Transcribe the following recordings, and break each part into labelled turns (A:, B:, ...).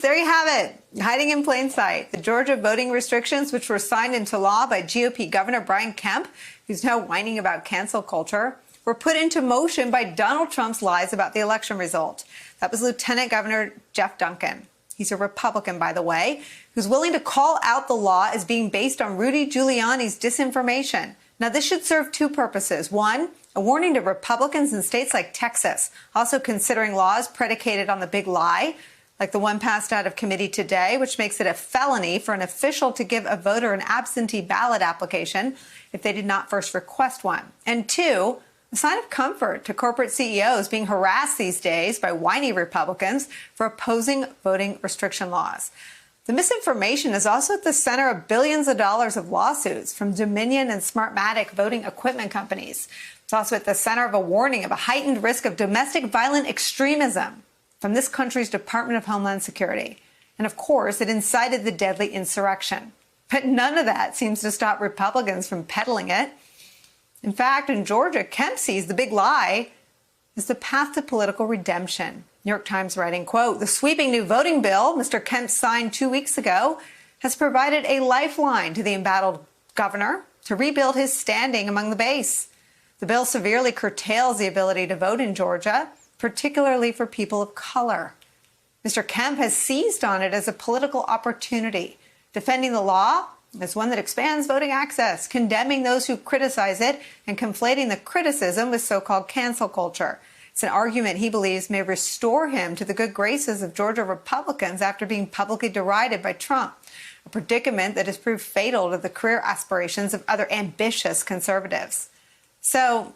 A: There you have it, hiding in plain sight. The Georgia voting restrictions, which were signed into law by GOP Governor Brian Kemp, who's now whining about cancel culture, were put into motion by Donald Trump's lies about the election result. That was Lieutenant Governor Jeff Duncan. He's a Republican, by the way, who's willing to call out the law as being based on Rudy Giuliani's disinformation. Now, this should serve two purposes. One, a warning to Republicans in states like Texas, also considering laws predicated on the big lie, like the one passed out of committee today, which makes it a felony for an official to give a voter an absentee ballot application if they did not first request one. And two, a sign of comfort to corporate CEOs being harassed these days by whiny Republicans for opposing voting restriction laws. The misinformation is also at the center of billions of dollars of lawsuits from Dominion and Smartmatic voting equipment companies. It's also at the center of a warning of a heightened risk of domestic violent extremism from this country's Department of Homeland Security. And of course, it incited the deadly insurrection. But none of that seems to stop Republicans from peddling it. In fact, in Georgia, Kemp sees the big lie is the path to political redemption. New York Times writing, quote, "The sweeping new voting bill Mr. Kemp signed 2 weeks ago has provided a lifeline to the embattled governor to rebuild his standing among the base. The bill severely curtails the ability to vote in Georgia, particularly for people of color. Mr. Kemp has seized on it as a political opportunity, defending the law as one that expands voting access, condemning those who criticize it, and conflating the criticism with so-called cancel culture. It's an argument he believes may restore him to the good graces of Georgia Republicans after being publicly derided by Trump, a predicament that has proved fatal to the career aspirations of other ambitious conservatives." So,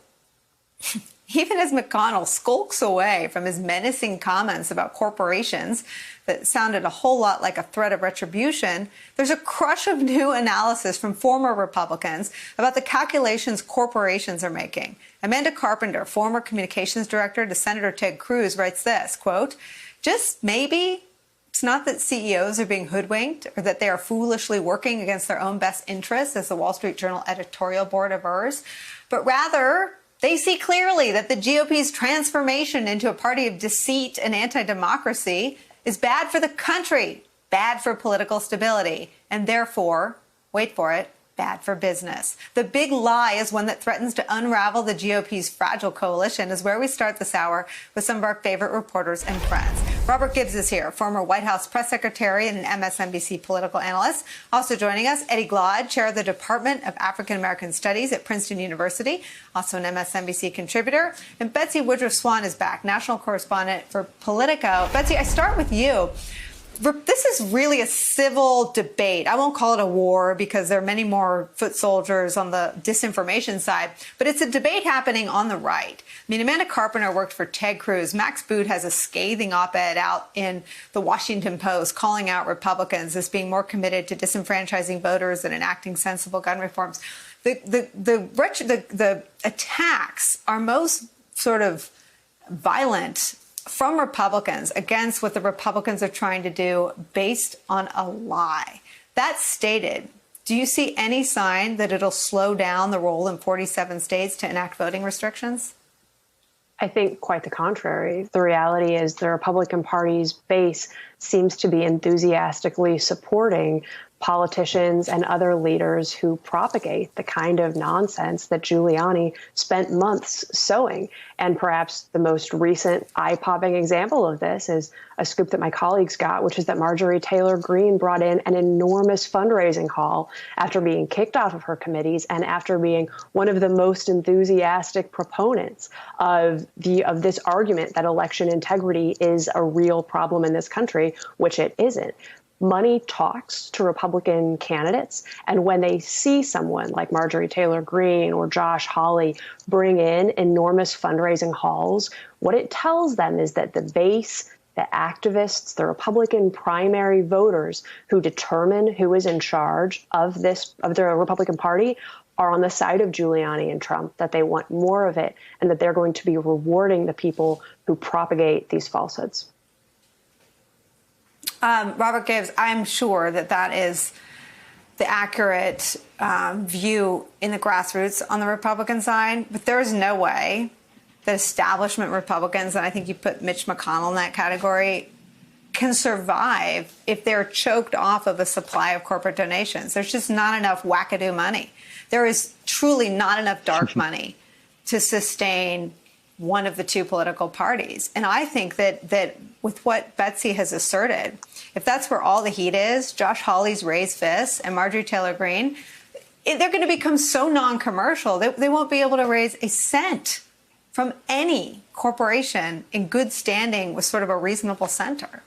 A: even as McConnell skulks away from his menacing comments about corporations that sounded a whole lot like a threat of retribution, there's a crush of new analysis from former Republicans about the calculations corporations are making. Amanda Carpenter, former communications director to Senator Ted Cruz, writes this, quote, "Just maybe it's not that CEOs are being hoodwinked or that they are foolishly working against their own best interests, as the Wall Street Journal editorial board avers, but rather they see clearly that the GOP's transformation into a party of deceit and anti-democracy is bad for the country, bad for political stability, and therefore, wait for it, bad for business. The big lie is one that threatens to unravel the GOP's fragile coalition, is where we start this hour with some of our favorite reporters and friends. Robert Gibbs is here, former White House press secretary and an MSNBC political analyst. Also joining us, Eddie Glaude, chair of the Department of African American Studies at Princeton University, also an MSNBC contributor. And Betsy Woodruff Swan is back, national correspondent for Politico. Betsy, I start with you. This is really a civil debate. I won't call it a war because there are many more foot soldiers on the disinformation side, but it's a debate happening on the right. I mean, Amanda Carpenter worked for Ted Cruz. Max Boot has a scathing op-ed out in the Washington Post calling out Republicans as being more committed to disenfranchising voters and enacting sensible gun reforms. The attacks are most sort of violent from Republicans against what the Republicans are trying to do based on a lie. That stated, do you see any sign that it'll slow down the roll in 47 states to enact voting restrictions?
B: I think quite the contrary. The reality is the Republican Party's base seems to be enthusiastically supporting politicians and other leaders who propagate the kind of nonsense that Giuliani spent months sowing. And perhaps the most recent eye-popping example of this is a scoop that my colleagues got, which is that Marjorie Taylor Greene brought in an enormous fundraising haul after being kicked off of her committees and after being one of the most enthusiastic proponents of this argument that election integrity is a real problem in this country, which it isn't. Money talks to Republican candidates, and when they see someone like Marjorie Taylor Greene or Josh Hawley bring in enormous fundraising hauls, what it tells them is that the base, the activists, the Republican primary voters who determine who is in charge of the Republican Party are on the side of Giuliani and Trump, that they want more of it, and that they're going to be rewarding the people who propagate these falsehoods.
A: Robert Gibbs, I'm sure that is the accurate view in the grassroots on the Republican side, but there is no way that establishment Republicans, and I think you put Mitch McConnell in that category, can survive if they're choked off of a supply of corporate donations. There's just not enough wackadoo money. There is truly not enough dark money to sustain one of the two political parties. And I think that with what Betsy has asserted, if that's where all the heat is, Josh Hawley's raised fists and Marjorie Taylor Greene, they're going to become so non-commercial that they won't be able to raise a cent from any corporation in good standing with sort of a reasonable center.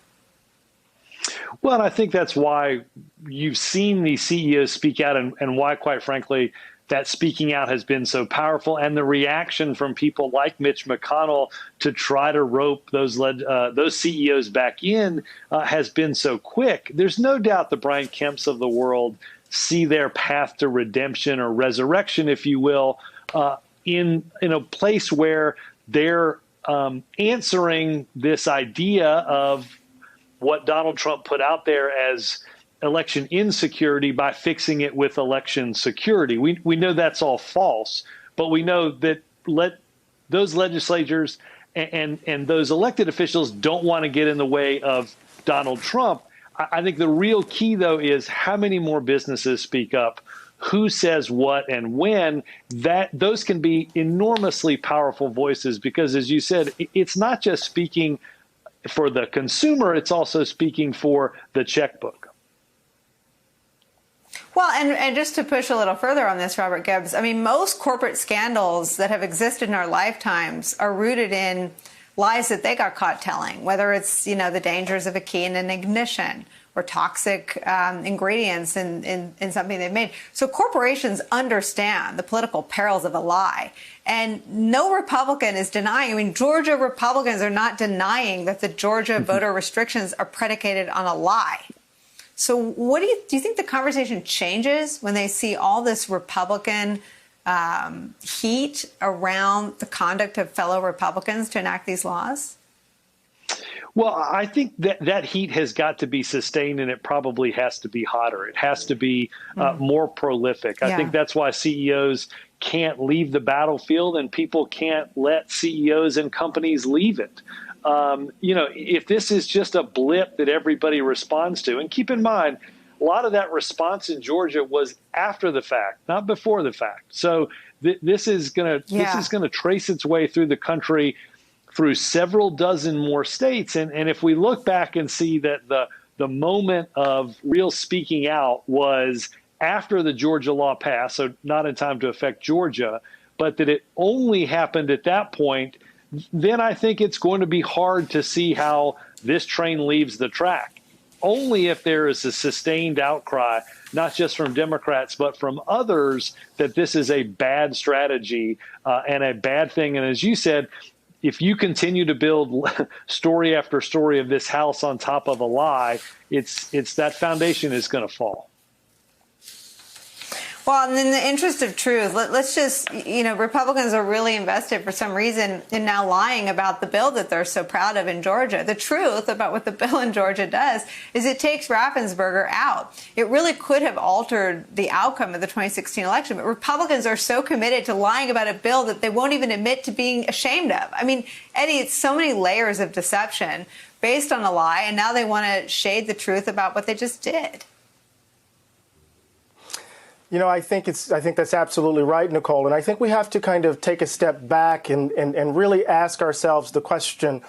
C: Well, and I think that's why you've seen these CEOs speak out and why, quite frankly, that speaking out has been so powerful. And the reaction from people like Mitch McConnell to try to rope those CEOs back in has been so quick. There's no doubt the Brian Kemps of the world see their path to redemption or resurrection, if you will, in a place where they're answering this idea of what Donald Trump put out there as election insecurity by fixing it with election security. We know that's all false, but we know that those legislators and those elected officials don't want to get in the way of Donald Trump. I think the real key, though, is how many more businesses speak up, who says what and when. Those can be enormously powerful voices because, as you said, it's not just speaking for the consumer, it's also speaking for the checkbook.
A: Well, and just to push a little further on this, Robert Gibbs, I mean, most corporate scandals that have existed in our lifetimes are rooted in lies that they got caught telling, whether it's, the dangers of a key in an ignition or toxic ingredients in something they've made. So corporations understand the political perils of a lie. And no Republican is denying. I mean, Georgia Republicans are not denying that the Georgia voter restrictions are predicated on a lie. So what do you think the conversation changes when they see all this Republican heat around the conduct of fellow Republicans to enact these laws?
C: Well, I think that heat has got to be sustained, and it probably has to be hotter. It has to be more prolific. I think that's why CEOs can't leave the battlefield, and people can't let CEOs and companies leave it. If this is just a blip that everybody responds to, and keep in mind, a lot of that response in Georgia was after the fact, not before the fact. So this is going to trace its way through the country, through several dozen more states. And if we look back and see that the moment of real speaking out was after the Georgia law passed, so not in time to affect Georgia, but that it only happened at that point, then I think it's going to be hard to see how this train leaves the track. Only if there is a sustained outcry, not just from Democrats, but from others, that this is a bad strategy and a bad thing. And as you said, if you continue to build story after story of this house on top of a lie, it's that foundation is going to fall.
A: Well, and in the interest of truth, let's just, Republicans are really invested for some reason in now lying about the bill that they're so proud of in Georgia. The truth about what the bill in Georgia does is it takes Raffensperger out. It really could have altered the outcome of the 2016 election, but Republicans are so committed to lying about a bill that they won't even admit to being ashamed of. I mean, Eddie, it's so many layers of deception based on a lie, and now they want to shade the truth about what they just did.
D: I think that's absolutely right, Nicole. And I think we have to kind of take a step back and really ask ourselves the question,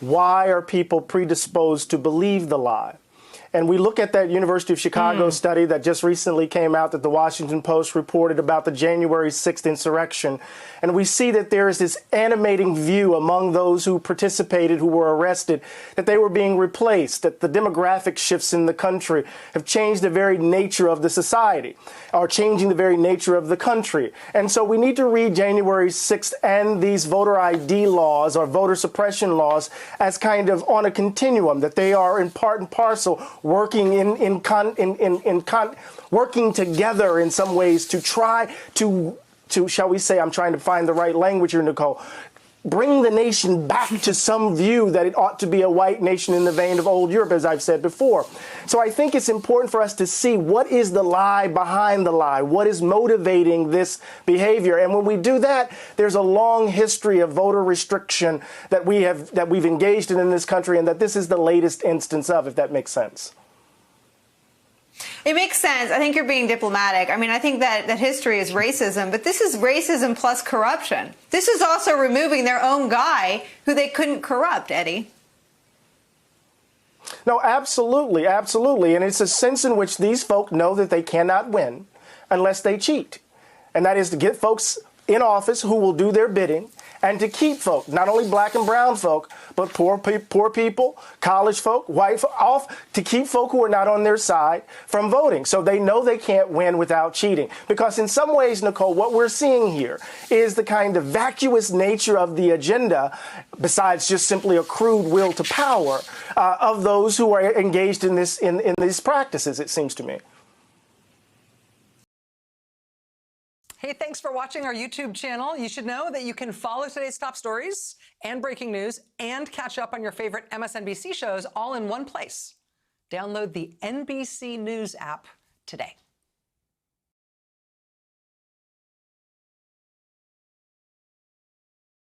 D: why are people predisposed to believe the lie? And we look at that University of Chicago study that just recently came out that the Washington Post reported about the January 6th insurrection. And we see that there is this animating view among those who participated, who were arrested, that they were being replaced, that the demographic shifts in the country have changed the very nature of the society, are changing the very nature of the country. And so we need to read January 6th and these voter ID laws or voter suppression laws as kind of on a continuum, that they are in part and parcel working working together in some ways to try to, shall we say, I'm trying to find the right language here, Nicole, bring the nation back to some view that it ought to be a white nation in the vein of old Europe, as I've said before. So I think it's important for us to see what is the lie behind the lie, what is motivating this behavior. And when we do that, there's a long history of voter restriction that we've engaged in this country, and that this is the latest instance of, if that makes sense.
A: It makes sense. I think you're being diplomatic. I mean, I think that history is racism, but this is racism plus corruption. This is also removing their own guy who they couldn't corrupt, Eddie.
D: No, absolutely, absolutely. And it's a sense in which these folk know that they cannot win unless they cheat. And that is to get folks in office who will do their bidding, and to keep folk, not only black and brown folk, but poor people, college folk, white folk, to keep folk who are not on their side from voting. So they know they can't win without cheating. Because in some ways, Nicole, what we're seeing here is the kind of vacuous nature of the agenda, besides just simply a crude will to power, of those who are engaged in these practices, it seems to me.
E: Hey, thanks for watching our YouTube channel. You should know that you can follow today's top stories and breaking news and catch up on your favorite MSNBC shows all in one place. Download the NBC News app today.